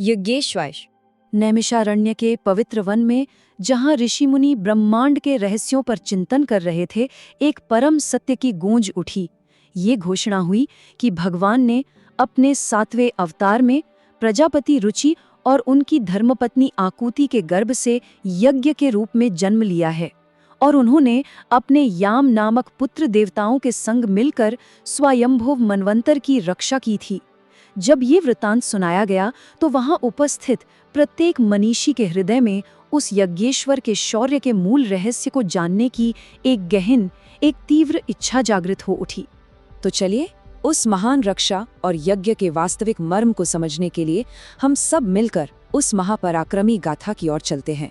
यज्ञेश्वर। नैमिषारण्य के पवित्र वन में जहां ऋषि मुनि ब्रह्मांड के रहस्यों पर चिंतन कर रहे थे, एक परम सत्य की गूंज उठी। ये घोषणा हुई कि भगवान ने अपने 7वें अवतार में प्रजापति रुचि और उनकी धर्मपत्नी आकुति के गर्भ से यज्ञ के रूप में जन्म लिया है, और उन्होंने अपने याम नामक पुत्र देवताओं के संग मिलकर स्वयंभुव मनवंतर की रक्षा की थी। जब ये वृतांत सुनाया गया तो वहां उपस्थित प्रत्येक मनीषी के हृदय में उस यज्ञेश्वर के शौर्य के मूल रहस्य को जानने की एक तीव्र इच्छा जागृत हो उठी। तो चलिए उस महान रक्षा और यज्ञ के वास्तविक मर्म को समझने के लिए हम सब मिलकर उस महापराक्रमी गाथा की ओर चलते हैं।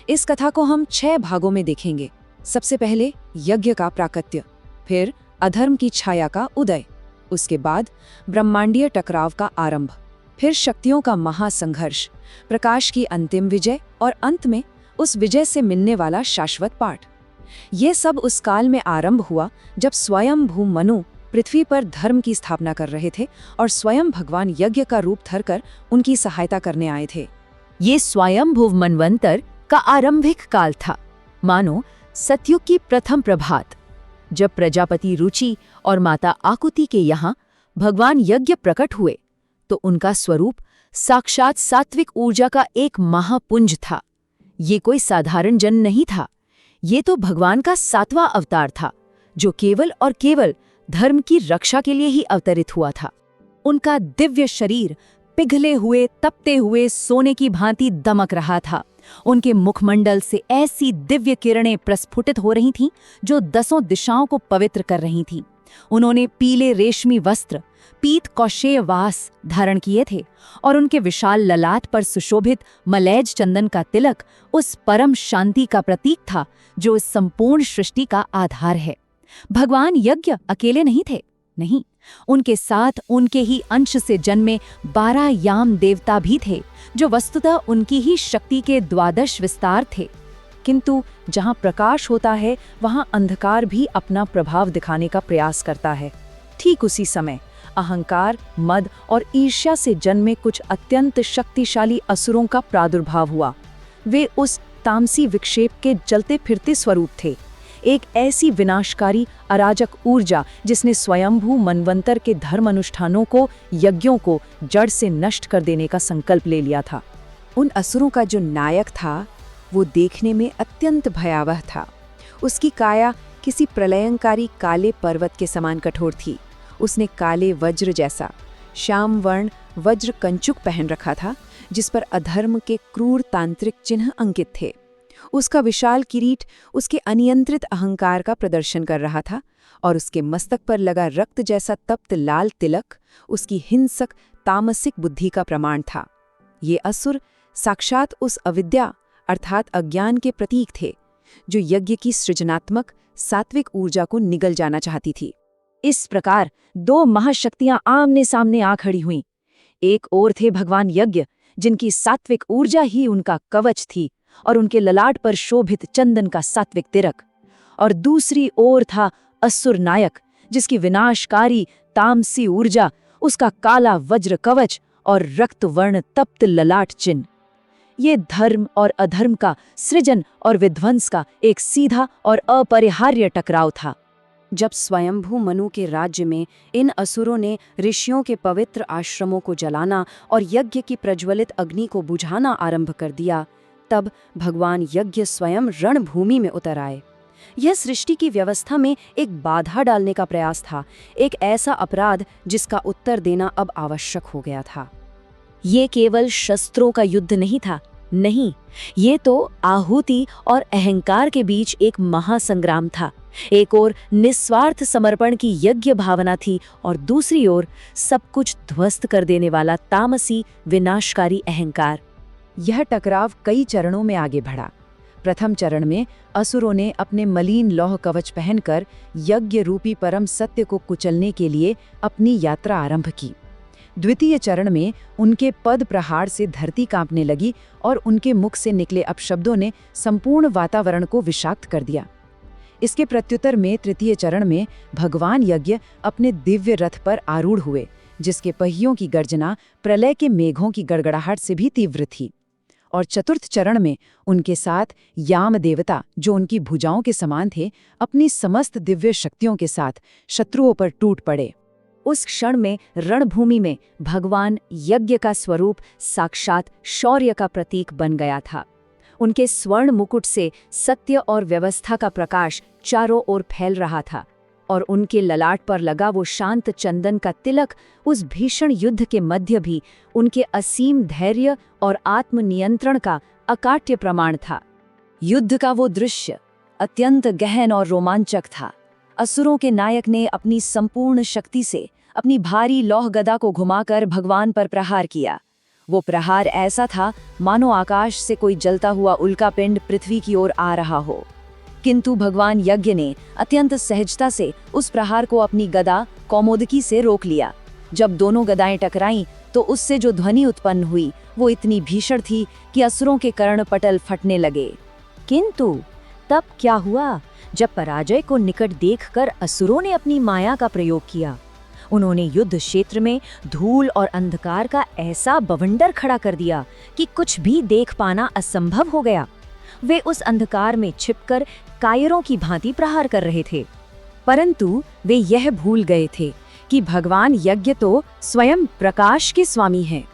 इस कथा को हम 6 भागों में देखेंगे। सबसे पहले यज्ञ का प्राकट्य, फिर अधर्म की छाया का उदय, उसके बाद ब्रह्मांडीय टकराव का आरंभ, फिर शक्तियों का महासंघर्ष, प्रकाश की अंतिम विजय और अंत में उस विजय से मिलने वाला शाश्वत पाठ। ये सब उस काल में आरंभ हुआ जब स्वयं भू मनु पृथ्वी पर धर्म की स्थापना कर रहे थे और स्वयं भगवान यज्ञ का रूप धरकर उनकी सहायता करने आए थे। ये स्वयंभुव मनवंतर का आरंभिक काल था, मानो सतयुग की प्रथम प्रभात, जब प्रजापति रुचि और माता आकुति के यहाँ भगवान यज्ञ प्रकट हुए तो उनका स्वरूप साक्षात सात्विक ऊर्जा का एक महापुंज था। ये कोई साधारण जन नहीं था, ये तो भगवान का 7वां अवतार था, जो केवल और केवल धर्म की रक्षा के लिए ही अवतरित हुआ था। उनका दिव्य शरीर पिघले हुए तपते हुए सोने की भांति दमक रहा था। उनके मुखमंडल से ऐसी दिव्य किरणें प्रस्फुटित हो रही थीं जो 10 दिशाओं को पवित्र कर रही थीं। उन्होंने पीले रेशमी वस्त्र पीत कौशेय वास धारण किए थे और उनके विशाल ललाट पर सुशोभित मलैज चंदन का तिलक उस परम शांति का प्रतीक था जो इस संपूर्ण सृष्टि का आधार है। भगवान यज्ञ अकेले नहीं थे, नहीं, उनके साथ उनके ही अंश से जन्मे 12 याम देवता भी थे, जो वस्तुतः उनकी ही शक्ति के 12 विस्तार थे। किंतु जहां प्रकाश होता है वहां अंधकार भी अपना प्रभाव दिखाने का प्रयास करता है। ठीक उसी समय अहंकार, मद और ईर्ष्या से जन्मे कुछ अत्यंत शक्तिशाली असुरों का प्रादुर्भाव हुआ। वे उस तामसी विक्षेप के जलते फिरते स्वरूप थे, एक ऐसी विनाशकारी अराजक ऊर्जा जिसने स्वयंभू मनवंतर के धर्म अनुष्ठानों को, यज्ञों को जड़ से नष्ट कर देने का संकल्प ले लिया था। उन असुरों का जो नायक था वो देखने में अत्यंत भयावह था। उसकी काया किसी प्रलयंकारी काले पर्वत के समान कठोर थी। उसने काले वज्र जैसा श्याम वर्ण वज्र कंचुक पहन रखा था, जिस पर अधर्म के क्रूर तांत्रिक चिन्ह अंकित थे। उसका विशाल किरीट उसके अनियंत्रित अहंकार का प्रदर्शन कर रहा था और उसके मस्तक पर लगा रक्त जैसा तप्त लाल तिलक उसकी हिंसक तामसिक बुद्धि का प्रमाण था। ये असुर साक्षात उस अविद्या अर्थात अज्ञान के प्रतीक थे, जो यज्ञ की सृजनात्मक सात्विक ऊर्जा को निगल जाना चाहती थी। इस प्रकार 2 महाशक्तियां आमने सामने आ खड़ी हुईं। एक ओर थे भगवान यज्ञ, जिनकी सात्विक ऊर्जा ही उनका कवच थी और उनके ललाट पर शोभित चंदन का सात्विक तिलक, और दूसरी ओर था असुर नायक, जिसकी विनाशकारी तामसी ऊर्जा, उसका काला वज्र कवच और रक्त वर्ण तप्त ललाट चिन्ह। ये धर्म और अधर्म का, सृजन और विध्वंस का एक सीधा और अपरिहार्य टकराव था। जब स्वयंभू मनु के राज्य में इन असुरों ने ऋषियों के पवित्र आश्रमों को जलाना और यज्ञ की प्रज्वलित अग्नि को बुझाना आरंभ कर दिया, तब भगवान यज्ञ स्वयं रणभूमि में उतर आए। यह सृष्टि की व्यवस्था में एक बाधा डालने का प्रयास था, एक ऐसा अपराध जिसका उत्तर देना अब आवश्यक हो गया था। ये केवल शस्त्रों का युद्ध नहीं था, नहीं, ये तो आहुति और अहंकार के बीच एक महासंग्राम था। एक ओर निस्वार्थ समर्पण की यज्ञ भावना थी और दूसरी ओर सब कुछ ध्वस्त कर देने वाला तामसी विनाशकारी अहंकार। यह टकराव कई चरणों में आगे बढ़ा। प्रथम चरण में असुरों ने अपने मलिन लौह कवच पहनकर यज्ञ रूपी परम सत्य को कुचलने के लिए अपनी यात्रा आरंभ की। द्वितीय चरण में उनके पद प्रहार से धरती कांपने लगी और उनके मुख से निकले अपशब्दों ने संपूर्ण वातावरण को विषाक्त कर दिया। इसके प्रत्युत्तर में तृतीय चरण में भगवान यज्ञ अपने दिव्य रथ पर आरूढ़ हुए, जिसके पहियों की गर्जना प्रलय के मेघों की गड़गड़ाहट से भी तीव्र थी। और चतुर्थ चरण में उनके साथ याम देवता, जो उनकी भुजाओं के समान थे, अपनी समस्त दिव्य शक्तियों के साथ शत्रुओं पर टूट पड़े। उस क्षण में रणभूमि में भगवान यज्ञ का स्वरूप साक्षात शौर्य का प्रतीक बन गया था। उनके स्वर्ण मुकुट से सत्य और व्यवस्था का प्रकाश चारों ओर फैल रहा था, और उनके ललाट पर लगा वो शांत चंदन का तिलक उस भीषण युद्ध के मध्य भी उनके असीम धैर्य और आत्मनियंत्रण का अकाट्य प्रमाण था। युद्ध का वो दृश्य अत्यंत गहन और रोमांचक था। असुरों के नायक ने अपनी संपूर्ण शक्ति से अपनी भारी लौह गदा को घुमाकर भगवान पर प्रहार किया। वो प्रहार ऐसा था मानो आकाश से कोई जलता हुआ उल्कापिंड पृथ्वी की ओर आ रहा हो। किंतु भगवान यज्ञ ने अत्यंत सहजता से उस प्रहार को अपनी गदा कौमोदकी से रोक लिया। जब दोनों गदाएं टकराईं तो उससे जो ध्वनि उत्पन्न हुई वो इतनी भीषण थी कि असुरों के कर्णपटल फटने लगे। किंतु तब क्या हुआ? जब पराजय को निकट देखकर असुरों ने अपनी माया का प्रयोग किया। उन्होंने युद्ध क्षेत्र में धूल और अंधकार का ऐसा बवंडर खड़ा कर दिया कि कुछ भी देख पाना असंभव हो गया। वे उस अंधकार में छिपकर कायरों की भांति प्रहार कर रहे थे, परंतु वे यह भूल गए थे कि भगवान यज्ञ तो स्वयं प्रकाश के स्वामी हैं।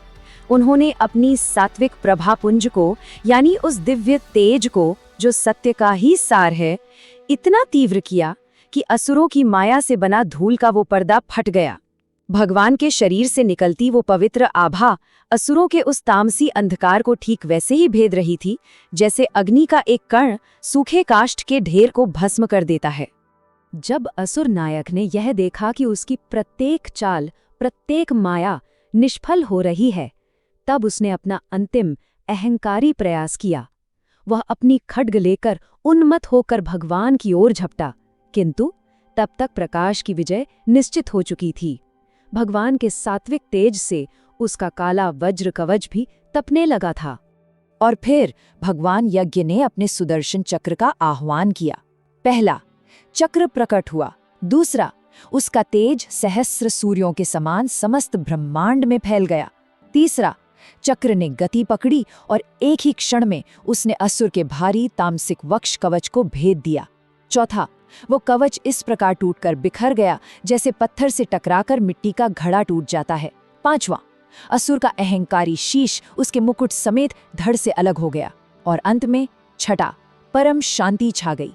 उन्होंने अपनी सात्विक प्रभापुंज को, यानी उस दिव्य तेज को जो सत्य का ही सार है, इतना तीव्र किया कि असुरों की माया से बना धूल का वो पर्दा फट गया। भगवान के शरीर से निकलती वो पवित्र आभा असुरों के उस तामसी अंधकार को ठीक वैसे ही भेद रही थी जैसे अग्नि का एक कण सूखे काष्ठ के ढेर को भस्म कर देता है। जब असुर नायक ने यह देखा कि उसकी प्रत्येक चाल, प्रत्येक माया निष्फल हो रही है, तब उसने अपना अंतिम अहंकारी प्रयास किया। वह अपनी खड्ग लेकर उन्मत्त होकर भगवान की ओर झपटा, किंतु तब तक प्रकाश की विजय निश्चित हो चुकी थी। भगवान के सात्विक तेज से उसका काला वज्र कवच भी तपने लगा था। और फिर भगवान यज्ञ ने अपने सुदर्शन चक्र का आह्वान किया। पहला, चक्र प्रकट हुआ। दूसरा, उसका तेज सहस्र सूर्यों के समान समस्त ब्रह्मांड में फैल गया। तीसरा, चक्र ने गति पकड़ी और एक ही क्षण में उसने असुर के भारी तामसिक वक्ष कवच को भेद दिया। चौथा, वो कवच इस प्रकार टूटकर बिखर गया जैसे पत्थर से टकराकर मिट्टी का घड़ा टूट जाता है। पांचवा, असुर का अहंकारी शीश उसके मुकुट समेत धड़ से अलग हो गया। और अंत में छठा, परम शांति छा गई।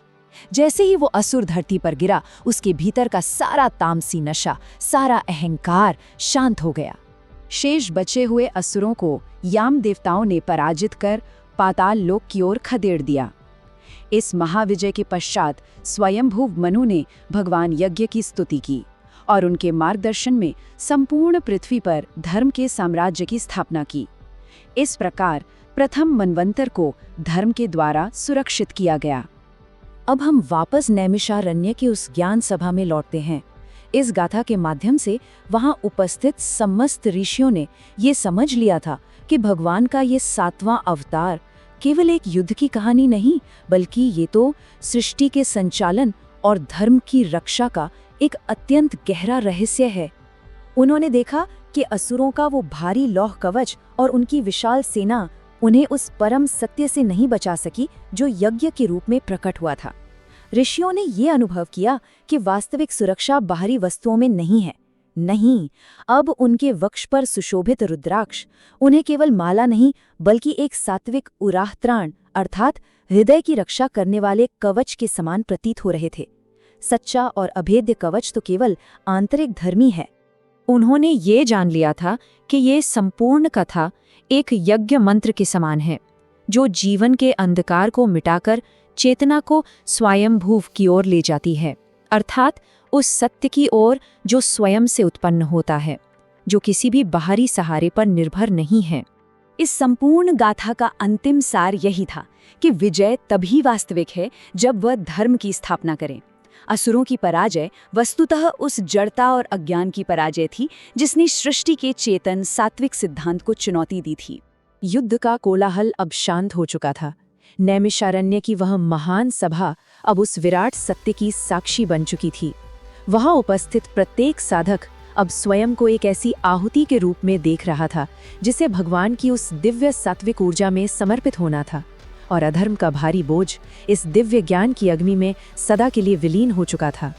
जैसे ही वो असुर धरती पर गिरा, उसके भीतर का सारा तामसी नशा, सारा अहंकार शांत हो गया। शेष बचे हुए असुरों को याम देवताओं ने पराजित कर पाताल लोक की ओर खदेड़ दिया। इस महाविजय के पश्चात स्वयंभू मनु ने भगवान यज्ञ की स्तुति की और उनके मार्गदर्शन में संपूर्ण पृथ्वी पर धर्म के साम्राज्य की स्थापना की। इस प्रकार प्रथम मनवंतर को धर्म के द्वारा सुरक्षित किया गया। अब हम वापस नैमिषारण्य की उस ज्ञान सभा में लौटते हैं। इस गाथा के माध्यम से वहां उपस्थित समस्त ऋषियों ने ये समझ लिया था कि भगवान का ये 7वां अवतार केवल एक युद्ध की कहानी नहीं, बल्कि ये तो सृष्टि के संचालन और धर्म की रक्षा का एक अत्यंत गहरा रहस्य है। उन्होंने देखा कि असुरों का वो भारी लौह कवच और उनकी विशाल सेना उन्हें उस परम सत्य से नहीं बचा सकी जो यज्ञ के रूप में प्रकट हुआ था। ऋषियों ने ये अनुभव किया कि वास्तविक सुरक्षा बाहरी वस्तुओं में नहीं है। नहीं, अब उनके वक्ष पर सुशोभित रुद्राक्ष उन्हें केवल माला नहीं बल्कि एक सात्विक उराहत्राण अर्थात हृदय की रक्षा करने वाले कवच के समान प्रतीत हो रहे थे। सच्चा और अभेद्य कवच तो केवल आंतरिक धर्मी है। उन्होंने ये जान लिया था कि ये संपूर्ण कथा एक यज्ञ मंत्र के समान है, जो जीवन के अंधकार को मिटाकर चेतना को स्वयंभूव की ओर ले जाती है, अर्थात उस सत्य की ओर जो स्वयं से उत्पन्न होता है, जो किसी भी बाहरी सहारे पर निर्भर नहीं है। इस संपूर्ण गाथा का अंतिम सार यही था कि विजय तभी वास्तविक है जब वह धर्म की स्थापना करे। असुरों की पराजय वस्तुतः उस जड़ता और अज्ञान की पराजय थी जिसने सृष्टि के चेतन सात्विक सिद्धांत को चुनौती दी थी। युद्ध का कोलाहल अब शांत हो चुका था। नैमिषारण्य की वह महान सभा अब उस विराट सत्य की साक्षी बन चुकी थी। वहां उपस्थित प्रत्येक साधक अब स्वयं को एक ऐसी आहुति के रूप में देख रहा था जिसे भगवान की उस दिव्य सात्विक ऊर्जा में समर्पित होना था, और अधर्म का भारी बोझ इस दिव्य ज्ञान की अग्नि में सदा के लिए विलीन हो चुका था।